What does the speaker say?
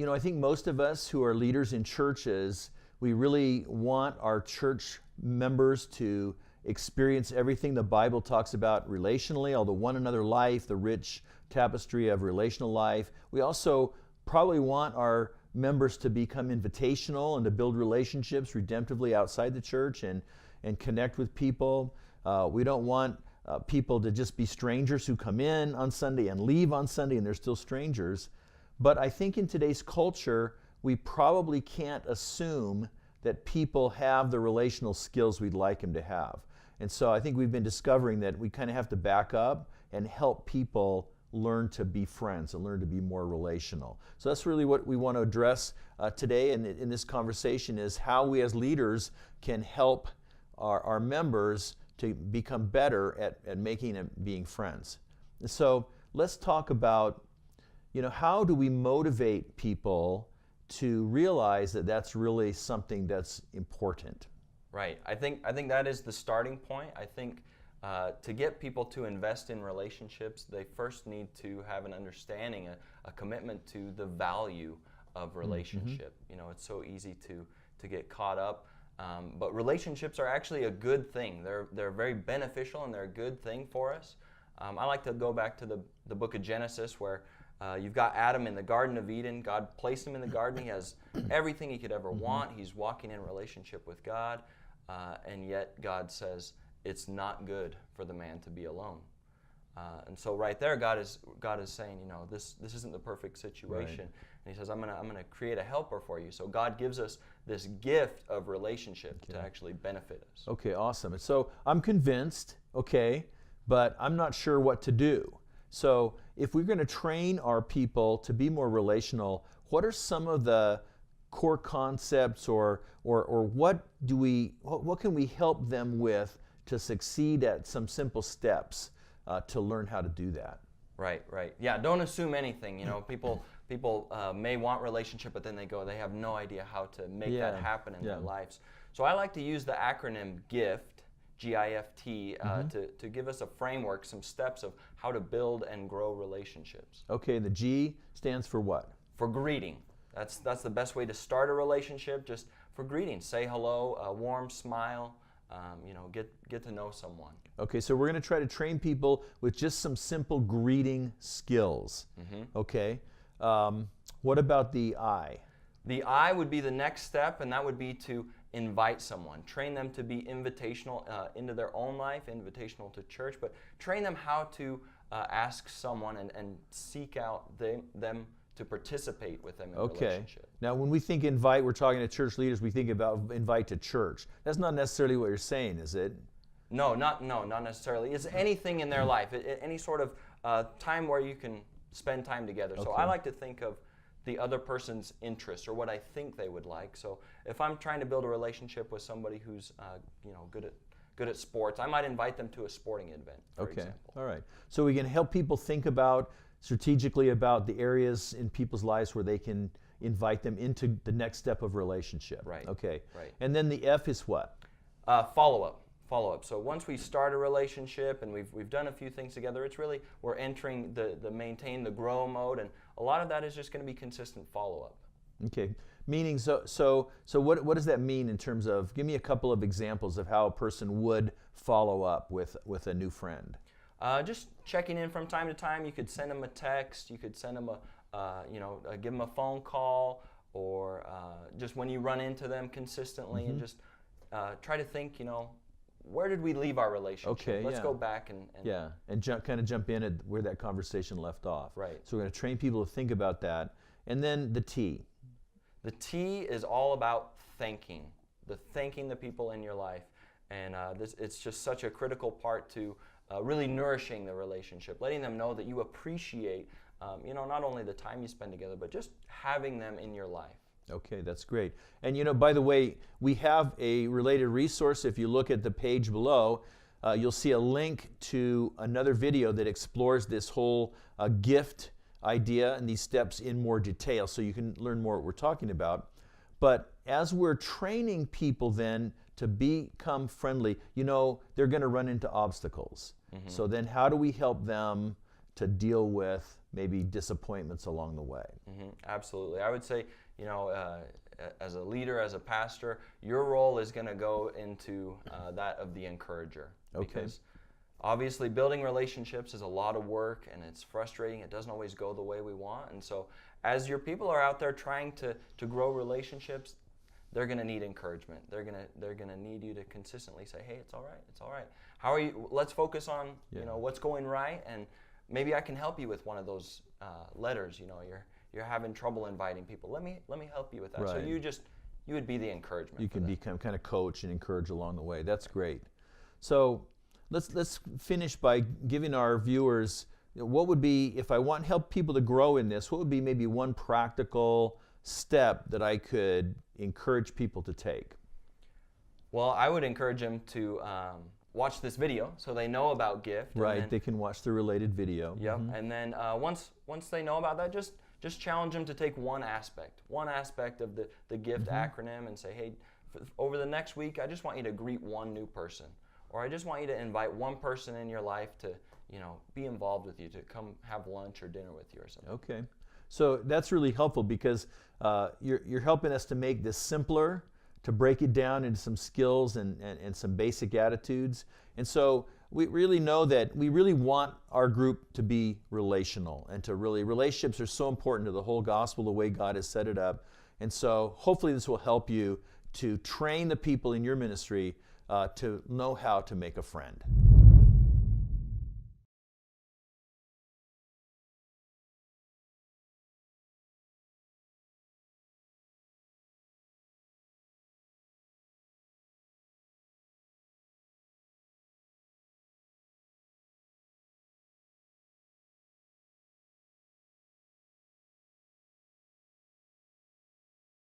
I think most of us who are leaders in churches, we really want our church members to experience everything the Bible talks about relationally, all the one another life, the rich tapestry of relational life. We also probably want our members to become invitational and to build relationships redemptively outside the church and connect with people. We don't want people to just be strangers who come in on Sunday and leave on Sunday and they're still strangers. But I think in today's culture, we probably can't assume that people have the relational skills we'd like them to have. And so I think we've been discovering that we kind of have to back up and help people learn to be friends and learn to be more relational. So that's really what we want to address today in this conversation, is how we as leaders can help our members to become better at making and being friends. And so let's talk about, how do we motivate people to realize that that's really something that's important? Right. I think that is the starting point. I think to get people to invest in relationships, they first need to have an understanding, a commitment to the value of relationship. Mm-hmm. It's so easy to get caught up, but relationships are actually a good thing. They're very beneficial and they're a good thing for us. I like to go back to the book of Genesis, where you've got Adam in the Garden of Eden. God placed him in the garden. He has everything he could ever want. He's walking in relationship with God, and yet God says it's not good for the man to be alone. And so right there, God is saying, this isn't the perfect situation. Right. And He says, I'm gonna create a helper for you. So God gives us this gift of relationship to actually benefit us. Okay, awesome. And so I'm convinced, but I'm not sure what to do. So if we're going to train our people to be more relational, what are some of the core concepts, or what can we help them with to succeed at some simple steps to learn how to do that? Right. Yeah, don't assume anything. People may want relationship, but then they have no idea how to make that happen in their lives. So I like to use the acronym GIFT, G-I-F-T, to give us a framework, some steps of how to build and grow relationships. Okay, the G stands for what? For greeting. That's the best way to start a relationship, just for greeting. Say hello, a warm smile, get to know someone. Okay, so we're going to try to train people with just some simple greeting skills. Mm-hmm. Okay, what about the I? The I would be the next step, and that would be to invite someone. Train them to be invitational into their own life, invitational to church, but train them how to ask someone and seek out them to participate with them in a relationship. Now, when we think invite, we're talking to church leaders, we think about invite to church. That's not necessarily what you're saying, is it? No, not necessarily. It's anything in their life, any sort of time where you can spend time together. So I like to think of the other person's interests or what I think they would like. So if I'm trying to build a relationship with somebody who's good at sports, I might invite them to a sporting event, for example. All right. So we can help people think strategically about the areas in people's lives where they can invite them into the next step of relationship. Right. Okay. Right. And then the F is what? Follow-up. So once we start a relationship and we've done a few things together, it's really, we're entering the maintain, the grow mode, and a lot of that is just going to be consistent follow-up. Okay. Meaning, so what does that mean in terms of, give me a couple of examples of how a person would follow up with a new friend. Just checking in from time to time. You could send them a text, you could send them give them a phone call, or just when you run into them consistently, and just try to think, where did we leave our relationship? Okay, Let's go back and jump in at where that conversation left off. Right. So we're going to train people to think about that. And then the T. The T is all about thanking the people in your life, and it's just such a critical part to really nourishing the relationship, letting them know that you appreciate, not only the time you spend together, but just having them in your life. Okay, that's great. And by the way, we have a related resource. If you look at the page below, you'll see a link to another video that explores this whole gift idea and these steps in more detail, so you can learn more what we're talking about. But as we're training people then to become friendly, they're going to run into obstacles. Mm-hmm. So then how do we help them to deal with maybe disappointments along the way. Absolutely. I would say, as a leader, as a pastor, your role is going to go into that of the encourager. Okay. Because obviously building relationships is a lot of work, and it's frustrating. It doesn't always go the way we want. And so as your people are out there trying to grow relationships, they're going to need encouragement. They're going to need you to consistently say, hey, it's all right. It's all right. How are you? Let's focus on what's going right, and maybe I can help you with one of those letters. You're having trouble inviting people. Let me help you with that. Right. So you would be the encouragement. You can become kind of coach and encourage along the way. That's great. So let's finish by giving our viewers, what would be, if I want help people to grow in this, what would be maybe one practical step that I could encourage people to take? Well, I would encourage them to watch this video so they know about gift. Right, they can watch the related video. Yep, and then once they know about that, just challenge them to take one aspect of the gift acronym, and say, hey, over the next week, I just want you to greet one new person, or I just want you to invite one person in your life to be involved with you, to come have lunch or dinner with you or something. Okay, so that's really helpful, because you're helping us to make this simpler, to break it down into some skills and some basic attitudes. And so we really know that we really want our group to be relational, and relationships are so important to the whole gospel, the way God has set it up. And so hopefully this will help you to train the people in your ministry to know how to make a friend.